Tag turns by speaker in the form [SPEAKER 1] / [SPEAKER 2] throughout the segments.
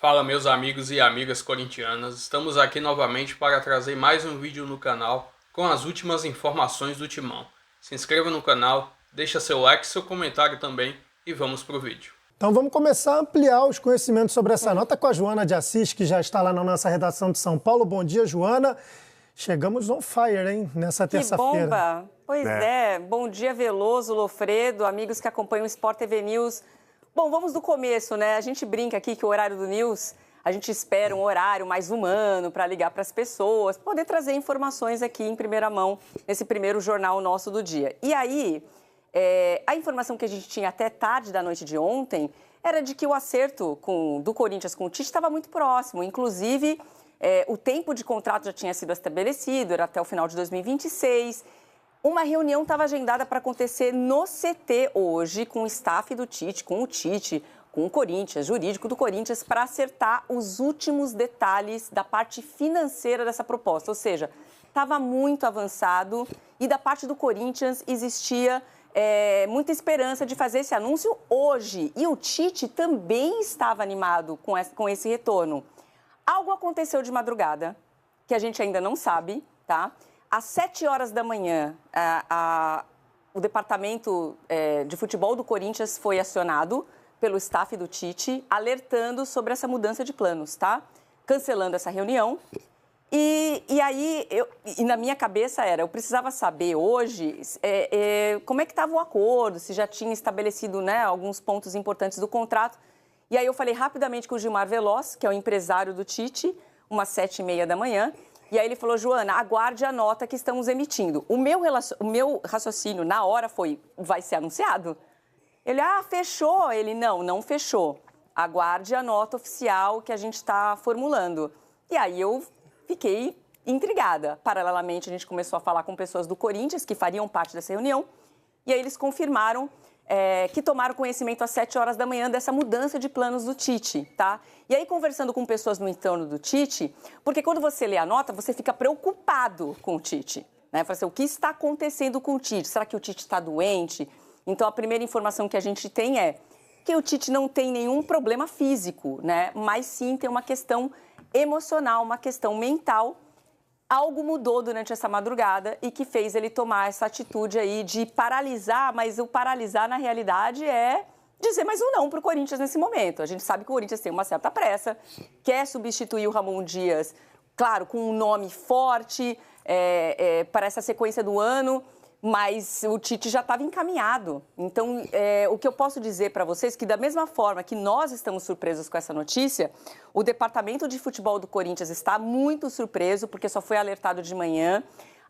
[SPEAKER 1] Fala, meus amigos e amigas corintianas, estamos aqui novamente para trazer mais um vídeo no canal com as últimas informações do Timão. Se inscreva no canal, deixa seu like, seu comentário também e vamos pro vídeo.
[SPEAKER 2] Então vamos começar a ampliar os conhecimentos sobre essa nota com a Joana de Assis, que já está lá na nossa redação de São Paulo. Bom dia, Joana. Chegamos on fire, hein, nessa terça-feira.
[SPEAKER 3] Que bomba! Pois é. Bom dia, Veloso, Lofredo, amigos que acompanham o Sport TV News. Bom, vamos do começo, né? A gente brinca aqui que o horário do News, a gente espera um horário mais humano para ligar para as pessoas, poder trazer informações aqui em primeira mão, nesse primeiro jornal nosso do dia. E aí, a informação que a gente tinha até tarde da noite de ontem era de que o acerto do Corinthians com o Tite estava muito próximo. Inclusive, o tempo de contrato já tinha sido estabelecido, era até o final de 2026. Uma reunião estava agendada para acontecer no CT hoje com o staff do Tite, com o Corinthians, jurídico do Corinthians, para acertar os últimos detalhes da parte financeira dessa proposta. Ou seja, estava muito avançado e da parte do Corinthians existia muita esperança de fazer esse anúncio hoje. E o Tite também estava animado com esse retorno. Algo aconteceu de madrugada, que a gente ainda não sabe, tá? Às 7 horas da manhã, o departamento de futebol do Corinthians foi acionado pelo staff do Tite, alertando sobre essa mudança de planos, tá? Cancelando essa reunião. E aí, na minha cabeça eu precisava saber hoje como é que estava o acordo, se já tinha estabelecido, né, alguns pontos importantes do contrato. E aí eu falei rapidamente com o Gilmar Veloz, que é o empresário do Tite, umas 7h30 da manhã. E aí ele falou, Joana, aguarde a nota que estamos emitindo. O meu raciocínio na hora foi, vai ser anunciado? Ele, fechou. Ele, não fechou. Aguarde a nota oficial que a gente está formulando. E aí eu fiquei intrigada. Paralelamente, a gente começou a falar com pessoas do Corinthians que fariam parte dessa reunião. E aí eles confirmaram que tomaram conhecimento às 7 horas da manhã dessa mudança de planos do Tite, tá? E aí, conversando com pessoas no entorno do Tite, porque quando você lê a nota, você fica preocupado com o Tite, né? Fala assim, o que está acontecendo com o Tite? Será que o Tite está doente? Então, a primeira informação que a gente tem é que o Tite não tem nenhum problema físico, né? Mas sim tem uma questão emocional, uma questão mental. Algo mudou durante essa madrugada e que fez ele tomar essa atitude aí de paralisar, mas o paralisar, na realidade, é dizer mais um não para o Corinthians nesse momento. A gente sabe que o Corinthians tem uma certa pressa, quer substituir o Ramon Dias, claro, com um nome forte para essa sequência do ano, mas o Tite já estava encaminhado. Então, o que eu posso dizer para vocês é que, da mesma forma que nós estamos surpresos com essa notícia, o departamento de futebol do Corinthians está muito surpreso, porque só foi alertado de manhã.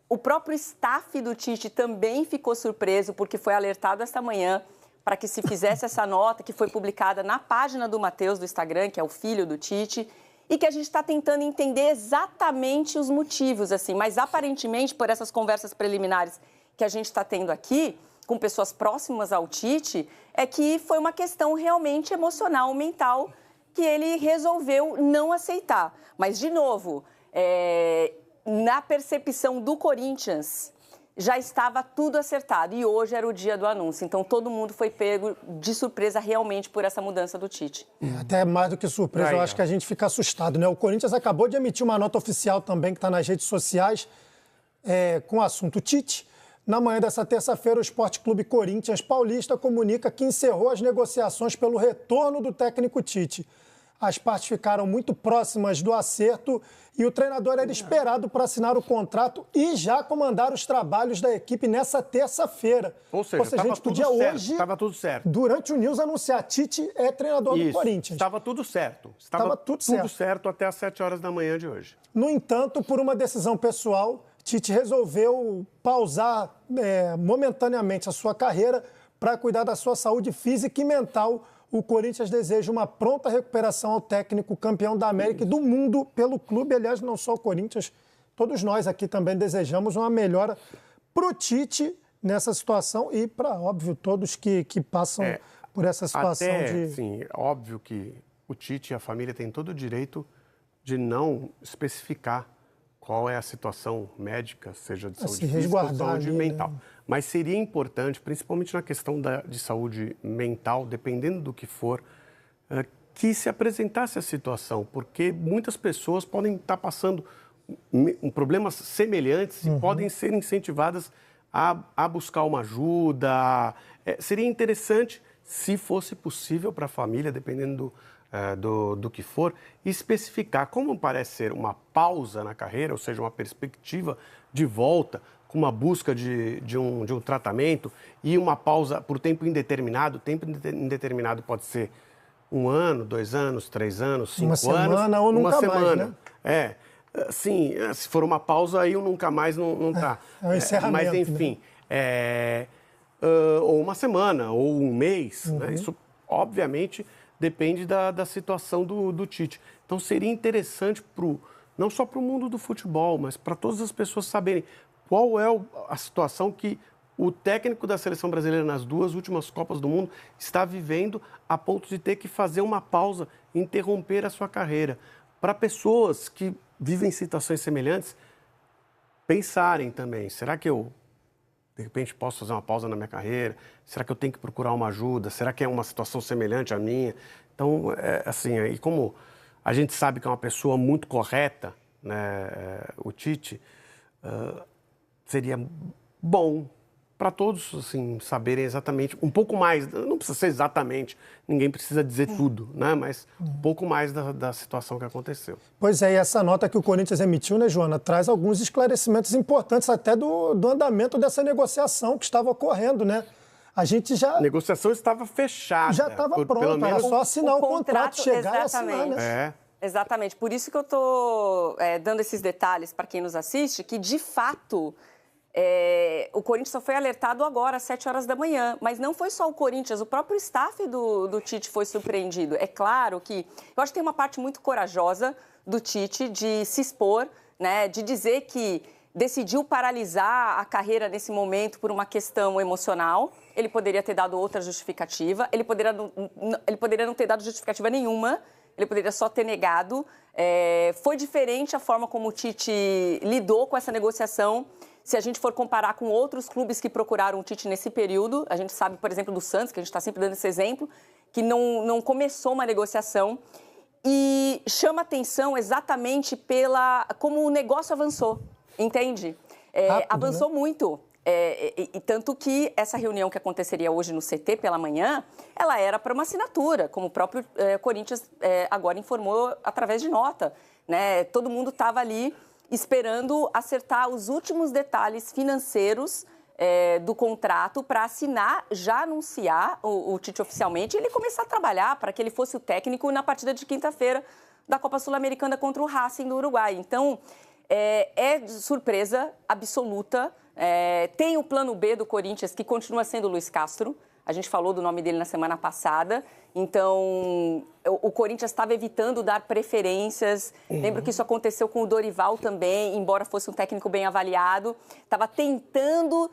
[SPEAKER 3] O próprio staff do Tite também ficou surpreso, porque foi alertado esta manhã para que se fizesse essa nota, que foi publicada na página do Matheus do Instagram, que é o filho do Tite, e que a gente está tentando entender exatamente os motivos, assim, mas aparentemente, por essas conversas preliminares que a gente está tendo aqui, com pessoas próximas ao Tite, é que foi uma questão realmente emocional, mental, que ele resolveu não aceitar. Mas, de novo, na percepção do Corinthians, já estava tudo acertado e hoje era o dia do anúncio. Então, todo mundo foi pego de surpresa realmente por essa mudança do Tite.
[SPEAKER 2] Até mais do que surpresa, eu acho que a gente fica assustado, né? O Corinthians acabou de emitir uma nota oficial também, que está nas redes sociais, com o assunto Tite. Na manhã dessa terça-feira, o Sport Clube Corinthians Paulista comunica que encerrou as negociações pelo retorno do técnico Tite. As partes ficaram muito próximas do acerto e o treinador era esperado para assinar o contrato e já comandar os trabalhos da equipe nessa terça-feira.
[SPEAKER 4] Ou seja,
[SPEAKER 2] a gente podia hoje,
[SPEAKER 4] estava tudo certo.
[SPEAKER 2] Durante o News, anunciar Tite é treinador do Corinthians.
[SPEAKER 4] Estava tudo certo.
[SPEAKER 2] Estava tudo
[SPEAKER 4] certo até às 7 horas da manhã de hoje.
[SPEAKER 2] No entanto, por uma decisão pessoal, Tite resolveu pausar momentaneamente a sua carreira para cuidar da sua saúde física e mental. O Corinthians deseja uma pronta recuperação ao técnico campeão da América e do mundo pelo clube. Aliás, não só o Corinthians, todos nós aqui também desejamos uma melhora para o Tite nessa situação e para, óbvio, todos que passam por essa situação
[SPEAKER 4] Sim, óbvio que o Tite e a família têm todo o direito de não especificar qual é a situação médica, seja de saúde física ou de saúde mental.
[SPEAKER 2] Né?
[SPEAKER 4] Mas seria importante, principalmente na questão de saúde mental, dependendo do que for, que se apresentasse a situação, porque muitas pessoas podem estar passando problemas semelhantes e podem ser incentivadas a buscar uma ajuda. Seria interessante, se fosse possível para a família, dependendo do que for, especificar como parece ser uma pausa na carreira, ou seja, uma perspectiva de volta, com uma busca de um tratamento e uma pausa por tempo indeterminado. Tempo indeterminado pode ser 1 ano, 2 anos, 3 anos, 5 anos.
[SPEAKER 2] Uma semana ou nunca mais, né?
[SPEAKER 4] Sim, se for uma pausa, aí o nunca mais não está.
[SPEAKER 2] É um encerramento.
[SPEAKER 4] Mas, enfim, ou uma semana, ou um mês, né? Isso, obviamente, depende da situação do Tite. Então, seria interessante, não só para o mundo do futebol, mas para todas as pessoas saberem qual é a situação que o técnico da seleção brasileira nas 2 últimas Copas do Mundo está vivendo a ponto de ter que fazer uma pausa, interromper a sua carreira. Para pessoas que vivem situações semelhantes, pensarem também, será que eu, de repente, posso fazer uma pausa na minha carreira? Será que eu tenho que procurar uma ajuda? Será que é uma situação semelhante à minha? Então, e como a gente sabe que é uma pessoa muito correta, né, o Tite, seria bom para todos, assim, saberem exatamente, um pouco mais, não precisa ser exatamente, ninguém precisa dizer tudo, né? Mas um pouco mais da situação que aconteceu.
[SPEAKER 2] Pois é, e essa nota que o Corinthians emitiu, né, Joana, traz alguns esclarecimentos importantes até do andamento dessa negociação que estava ocorrendo, né? A gente já...
[SPEAKER 4] A negociação estava fechada.
[SPEAKER 2] Já estava pronta, era só assinar o contrato, chegar
[SPEAKER 3] exatamente.
[SPEAKER 2] E assinar, né?
[SPEAKER 3] Exatamente, por isso que eu estou dando esses detalhes para quem nos assiste, que de fato... o Corinthians só foi alertado agora, às 7 horas da manhã. Mas não foi só o Corinthians, o próprio staff do Tite foi surpreendido. É claro que... Eu acho que tem uma parte muito corajosa do Tite de se expor, né, de dizer que decidiu paralisar a carreira nesse momento por uma questão emocional. Ele poderia ter dado outra justificativa. Ele poderia não ter dado justificativa nenhuma. Ele poderia só ter negado. Foi diferente a forma como o Tite lidou com essa negociação. Se a gente for comparar com outros clubes que procuraram o Tite nesse período, a gente sabe, por exemplo, do Santos, que a gente está sempre dando esse exemplo, que não começou uma negociação. E chama atenção exatamente como o negócio avançou, entende?
[SPEAKER 2] Rápido,
[SPEAKER 3] avançou,
[SPEAKER 2] né?
[SPEAKER 3] Muito. E tanto que essa reunião que aconteceria hoje no CT pela manhã, ela era para uma assinatura, como o próprio Corinthians agora informou através de nota, né? Todo mundo estava ali esperando acertar os últimos detalhes financeiros do contrato para assinar, já anunciar o Tite oficialmente e ele começar a trabalhar para que ele fosse o técnico na partida de quinta-feira da Copa Sul-Americana contra o Racing do Uruguai. Então, é surpresa absoluta. Tem o plano B do Corinthians, que continua sendo o Luiz Castro. A gente falou do nome dele na semana passada. Então, o Corinthians estava evitando dar preferências. Lembro que isso aconteceu com o Dorival também, embora fosse um técnico bem avaliado. Estava tentando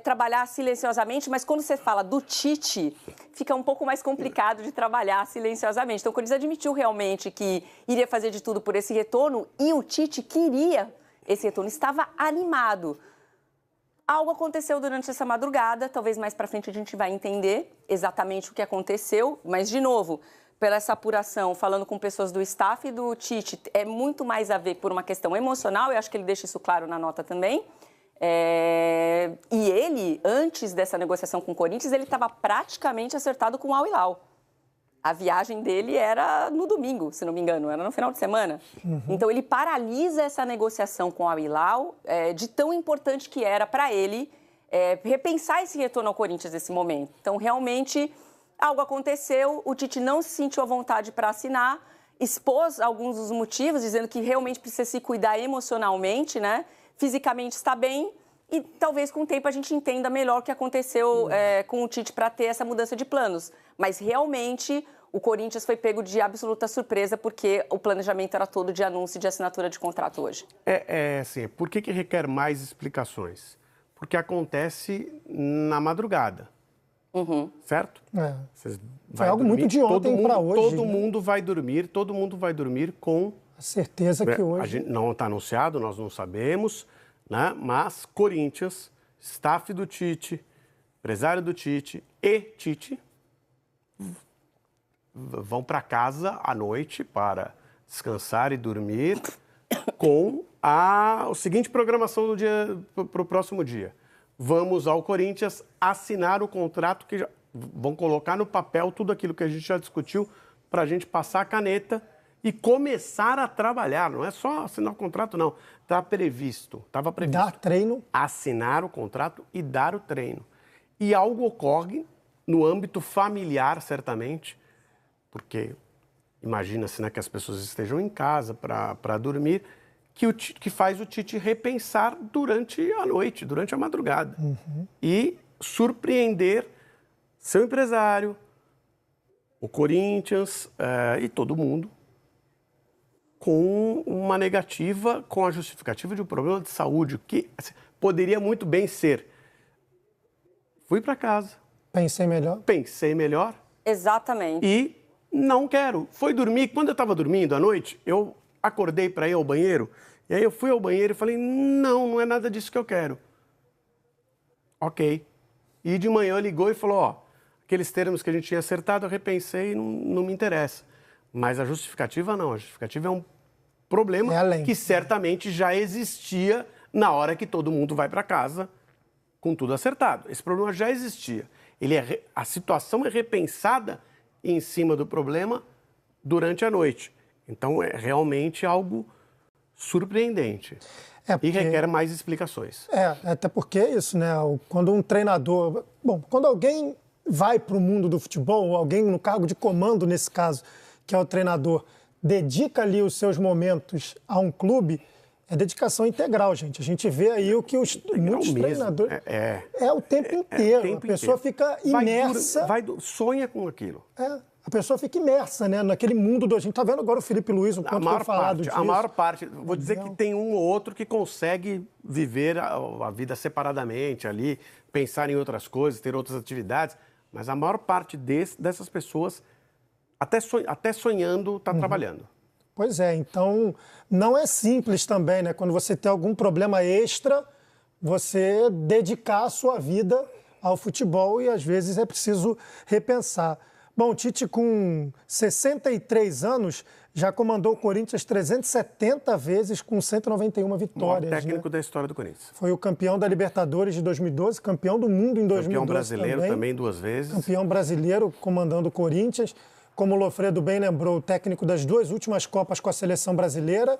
[SPEAKER 3] trabalhar silenciosamente, mas quando você fala do Tite, fica um pouco mais complicado de trabalhar silenciosamente. Então, o Corinthians admitiu realmente que iria fazer de tudo por esse retorno e o Tite queria esse retorno, estava animado. Algo aconteceu durante essa madrugada, talvez mais para frente a gente vai entender exatamente o que aconteceu, mas, de novo, pela essa apuração, falando com pessoas do staff do Tite, é muito mais a ver por uma questão emocional, eu acho que ele deixa isso claro na nota também. E ele, antes dessa negociação com o Corinthians, ele estava praticamente acertado com o Al Hilal. A viagem dele era no domingo, se não me engano, era no final de semana. Então, ele paralisa essa negociação com o Al Hilal, de tão importante que era para ele repensar esse retorno ao Corinthians nesse momento. Então, realmente, algo aconteceu, o Tite não se sentiu à vontade para assinar, expôs alguns dos motivos, dizendo que realmente precisa se cuidar emocionalmente, né? Fisicamente está bem, e talvez com o tempo a gente entenda melhor o que aconteceu com o Tite para ter essa mudança de planos. Mas realmente o Corinthians foi pego de absoluta surpresa porque o planejamento era todo de anúncio e de assinatura de contrato hoje.
[SPEAKER 4] Assim, por que requer mais explicações? Porque acontece na madrugada, certo?
[SPEAKER 2] Foi algo muito de ontem para hoje.
[SPEAKER 4] Todo mundo vai dormir com...
[SPEAKER 2] A certeza que hoje...
[SPEAKER 4] A gente não está anunciado, nós não sabemos, né? Mas Corinthians, staff do Tite, empresário do Tite e Tite vão para casa à noite para descansar e dormir com a seguinte programação do dia para o próximo dia. Vamos ao Corinthians assinar o contrato que vão colocar no papel tudo aquilo que a gente já discutiu para a gente passar a caneta e começar a trabalhar. Não é só assinar o contrato, não. Está previsto, estava previsto.
[SPEAKER 2] Dar treino.
[SPEAKER 4] Assinar o contrato e dar o treino. E algo ocorre no âmbito familiar, certamente, porque imagina-se, né, que as pessoas estejam em casa para dormir, que faz o Tite repensar durante a noite, durante a madrugada. E surpreender seu empresário, o Corinthians e todo mundo com uma negativa, com a justificativa de um problema de saúde, que assim, poderia muito bem ser: fui para casa.
[SPEAKER 2] Pensei melhor.
[SPEAKER 3] Exatamente.
[SPEAKER 4] E não quero. Foi dormir. Quando eu estava dormindo à noite, eu acordei para ir ao banheiro. E aí eu fui ao banheiro e falei: não é nada disso que eu quero. Ok. E de manhã ligou e falou: ó, aqueles termos que a gente tinha acertado, eu repensei e não me interessa. Mas a justificativa não. A justificativa é um problema que certamente já existia na hora que todo mundo vai para casa com tudo acertado. Esse problema já existia. A situação é repensada em cima do problema durante a noite. Então, é realmente algo surpreendente. E requer mais explicações.
[SPEAKER 2] Até porque é isso, né? Quando um treinador... Bom, quando alguém vai para o mundo do futebol, alguém no cargo de comando, nesse caso, que é o treinador, dedica ali os seus momentos a um clube, é dedicação integral, gente. A gente vê aí o que muitos treinadores... É o tempo inteiro. A pessoa fica imersa...
[SPEAKER 4] Sonha com aquilo.
[SPEAKER 2] A pessoa fica imersa, né, naquele mundo do... A gente tá vendo agora o Felipe Luiz, o quanto foi falado disso.
[SPEAKER 4] A maior parte, vou dizer que tem um ou outro que consegue viver a vida separadamente ali, pensar em outras coisas, ter outras atividades, mas a maior parte dessas pessoas, até sonhando, está trabalhando.
[SPEAKER 2] Pois é, então não é simples também, né? Quando você tem algum problema extra, você dedicar a sua vida ao futebol e às vezes é preciso repensar. Bom, o Tite, com 63 anos, já comandou o Corinthians 370 vezes com 191 vitórias.
[SPEAKER 4] O maior técnico da história do Corinthians.
[SPEAKER 2] Foi o campeão da Libertadores de 2012, campeão do mundo em 2012
[SPEAKER 4] campeão brasileiro também 2 vezes.
[SPEAKER 2] Campeão brasileiro comandando o Corinthians. Como o Lofredo bem lembrou, o técnico das 2 últimas Copas com a seleção brasileira.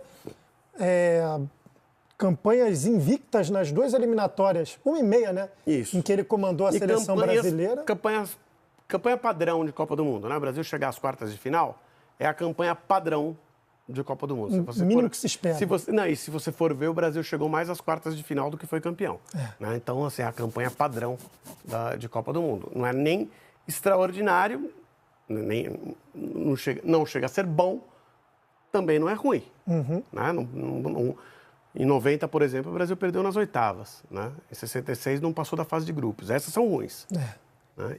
[SPEAKER 2] Campanhas invictas nas 2 eliminatórias, 1,5, né?
[SPEAKER 4] Isso.
[SPEAKER 2] Em que ele comandou a seleção brasileira.
[SPEAKER 4] Campanha padrão de Copa do Mundo, né? O Brasil chegar às quartas de final é a campanha padrão de Copa do Mundo.
[SPEAKER 2] O mínimo que se espera.
[SPEAKER 4] E se você for ver, o Brasil chegou mais às quartas de final do que foi campeão. Né? Então, assim, é a campanha padrão de Copa do Mundo. Não é nem extraordinário, não chega a ser bom, também não é ruim. Né? Em 90, por exemplo, o Brasil perdeu nas oitavas. Né? Em 66 não passou da fase de grupos. Essas são ruins. Né?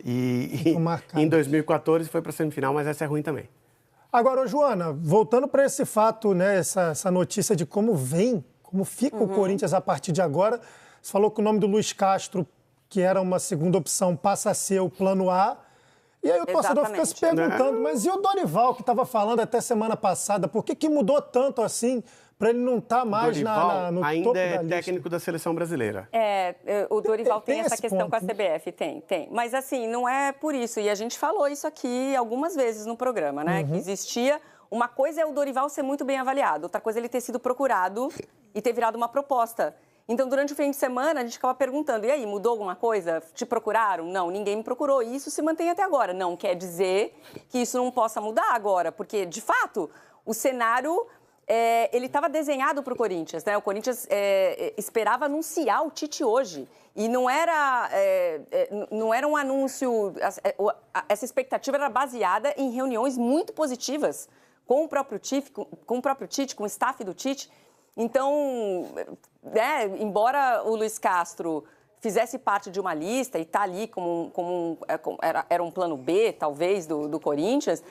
[SPEAKER 4] E em 2014 foi para a semifinal, mas essa é ruim também.
[SPEAKER 2] Agora, Joana, voltando para esse fato, né, essa notícia de como fica o Corinthians a partir de agora, você falou que o nome do Luiz Castro, que era uma segunda opção, passa a ser o plano A. E aí o torcedor fica se perguntando, mas e o Dorival, que estava falando até semana passada, por que mudou tanto assim para ele não estar mais no topo da lista?
[SPEAKER 4] Ainda é técnico da seleção brasileira.
[SPEAKER 3] O Dorival tem essa questão
[SPEAKER 2] ponto,
[SPEAKER 3] com a CBF, tem. Mas assim, não é por isso. E a gente falou isso aqui algumas vezes no programa, né? Que existia... Uma coisa é o Dorival ser muito bem avaliado, outra coisa é ele ter sido procurado e ter virado uma proposta. Então, durante o fim de semana, a gente ficava perguntando, e aí, mudou alguma coisa? Te procuraram? Não, ninguém me procurou. E isso se mantém até agora. Não quer dizer que isso não possa mudar agora, porque, de fato, o cenário... ele estava desenhado para o Corinthians, né? O Corinthians esperava anunciar o Tite hoje. E não era um anúncio... Essa expectativa era baseada em reuniões muito positivas com o próprio Tite, com o staff do Tite. Então, embora o Luiz Castro fizesse parte de uma lista e está ali era um plano B, talvez, do Corinthians,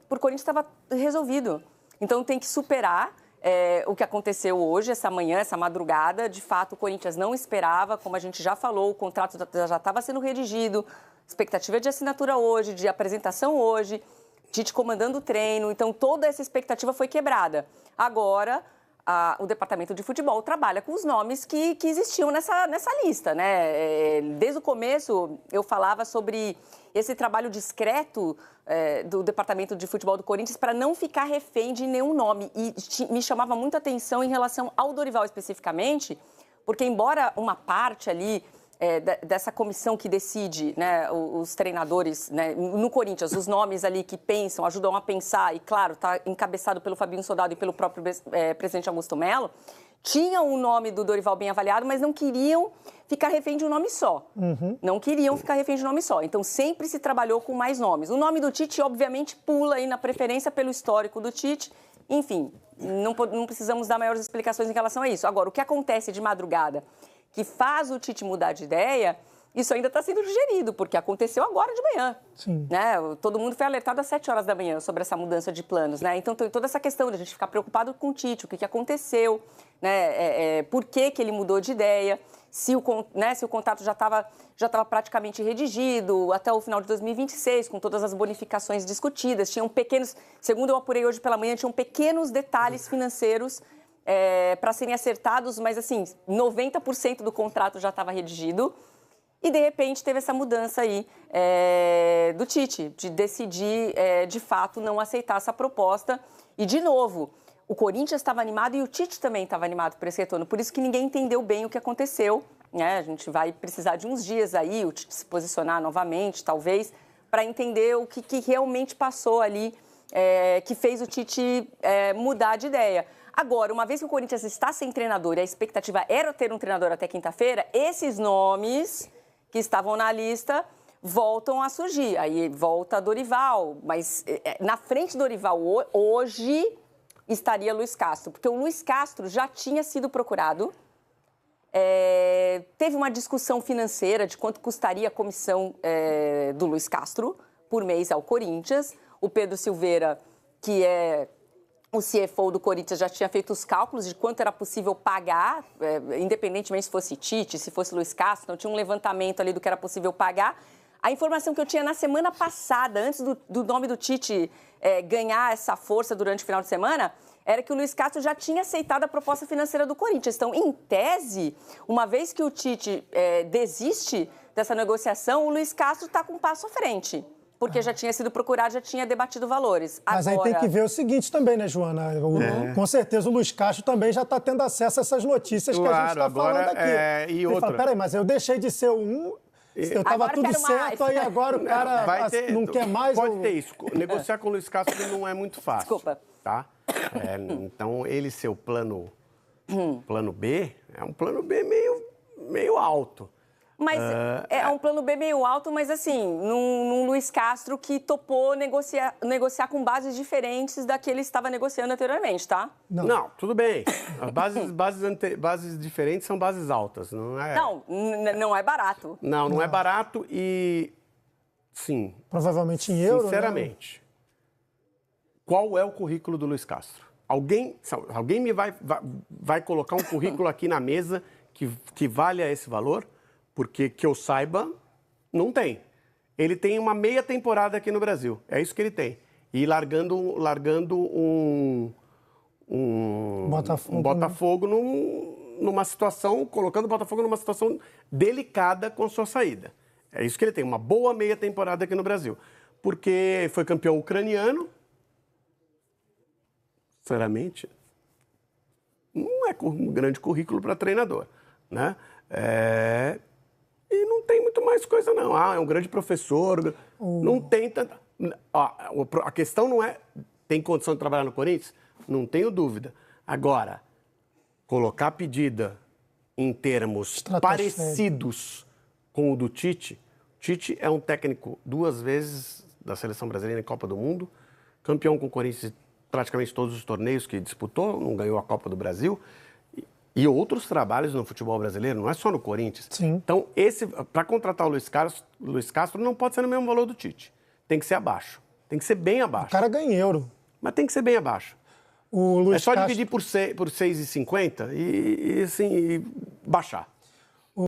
[SPEAKER 3] por Corinthians estava resolvido. Então, tem que superar o que aconteceu hoje, essa manhã, essa madrugada. De fato, o Corinthians não esperava, como a gente já falou, o contrato já estava sendo redigido, expectativa de assinatura hoje, de apresentação hoje, Tite comandando o treino, então toda essa expectativa foi quebrada. Agora, o departamento de futebol trabalha com os nomes que existiam nessa lista, né? Desde o começo, eu falava sobre esse trabalho discreto do departamento de futebol do Corinthians para não ficar refém de nenhum nome. E me chamava muita atenção em relação ao Dorival especificamente, porque embora uma parte ali dessa comissão que decide, né, os treinadores, né, no Corinthians, os nomes ali que pensam, ajudam a pensar, e claro, está encabeçado pelo Fabinho Soldado e pelo próprio presidente Augusto Melo, tinham o nome do Dorival bem avaliado, mas não queriam ficar refém de um nome só. Não queriam ficar refém de um nome só. Então, sempre se trabalhou com mais nomes. O nome do Tite, obviamente, pula aí na preferência pelo histórico do Tite. Enfim, não precisamos dar maiores explicações em relação a isso. Agora, o que acontece de madrugada que faz o Tite mudar de ideia, isso ainda está sendo digerido, porque aconteceu agora de manhã.
[SPEAKER 2] Sim.
[SPEAKER 3] Né? Todo mundo foi alertado às 7 horas da manhã sobre essa mudança de planos. Né? Então, tem toda essa questão de a gente ficar preocupado com o Tite, o que aconteceu, né? Por que ele mudou de ideia, se o contrato já estava praticamente redigido até o final de 2026, com todas as bonificações discutidas. Tinham pequenos, segundo eu apurei hoje pela manhã, tinham pequenos detalhes financeiros para serem acertados, mas assim, 90% do contrato já estava redigido e de repente teve essa mudança aí do Tite, de decidir de fato não aceitar essa proposta. E de novo, o Corinthians estava animado e o Tite também estava animado por esse retorno, por isso que ninguém entendeu bem o que aconteceu, né? A gente vai precisar de uns dias aí, o Tite se posicionar novamente, talvez, para entender o que realmente passou ali, que fez o Tite mudar de ideia. Agora, uma vez que o Corinthians está sem treinador e a expectativa era ter um treinador até quinta-feira, esses nomes que estavam na lista voltam a surgir. Aí volta Dorival, mas na frente do Dorival hoje estaria Luiz Castro, porque o Luiz Castro já tinha sido procurado. Teve uma discussão financeira de quanto custaria a comissão do Luiz Castro por mês ao Corinthians. O Pedro Silveira, que é o CFO do Corinthians, já tinha feito os cálculos de quanto era possível pagar, independentemente se fosse Tite, se fosse Luiz Castro, então tinha um levantamento ali do que era possível pagar. A informação que eu tinha na semana passada, antes do nome do Tite ganhar essa força durante o final de semana, era que o Luiz Castro já tinha aceitado a proposta financeira do Corinthians. Então, em tese, uma vez que o Tite desiste dessa negociação, o Luiz Castro está com um passo à frente. Porque já tinha sido procurado, já tinha debatido valores.
[SPEAKER 2] Mas aí tem que ver o seguinte também, né, Joana? Com certeza o Luiz Castro também já está tendo acesso a essas notícias que a gente está falando aqui.
[SPEAKER 4] E outra.
[SPEAKER 2] Fala, peraí, mas eu deixei de ser eu estava tudo certo, aí agora o cara não quer mais.
[SPEAKER 4] Pode ter isso. Negociar com o Luiz Castro não é muito fácil.
[SPEAKER 3] Desculpa.
[SPEAKER 4] Tá? Então, ele ser o plano B, é um plano B meio alto.
[SPEAKER 3] Mas é um plano B meio alto, mas assim, num Luiz Castro que topou negociar com bases diferentes da que ele estava negociando anteriormente, tá?
[SPEAKER 4] Não, tudo bem. Bases diferentes são bases altas, não é?
[SPEAKER 3] Não é barato.
[SPEAKER 4] Não é barato e, sim.
[SPEAKER 2] Provavelmente em euro,
[SPEAKER 4] sinceramente, né? Qual é o currículo do Luiz Castro? Alguém me vai colocar um currículo aqui na mesa que valha esse valor? Porque, que eu saiba, não tem. Ele tem uma meia temporada aqui no Brasil. É isso que ele tem. E largando um Botafogo numa situação, colocando o Botafogo numa situação delicada com sua saída. É isso que ele tem, uma boa meia temporada aqui no Brasil. Porque foi campeão ucraniano. Sinceramente, não é um grande currículo para treinador, né? E não tem muito mais coisa, não. É um grande professor. Não tem tanta... A questão não é... Tem condição de trabalhar no Corinthians? Não tenho dúvida. Agora, colocar a pedida em termos parecidos com o do Tite. Tite é um técnico 2 vezes da Seleção Brasileira em Copa do Mundo, campeão com o Corinthians em praticamente todos os torneios que disputou, não ganhou a Copa do Brasil... E outros trabalhos no futebol brasileiro, não é só no Corinthians.
[SPEAKER 2] Sim.
[SPEAKER 4] Então, para contratar o Luiz Castro, não pode ser no mesmo valor do Tite. Tem que ser abaixo. Tem que ser bem abaixo.
[SPEAKER 2] O cara ganha em euro.
[SPEAKER 4] Mas tem que ser bem abaixo.
[SPEAKER 2] O Luiz
[SPEAKER 4] é só
[SPEAKER 2] Castro...
[SPEAKER 4] dividir por 6,50 e assim, baixar.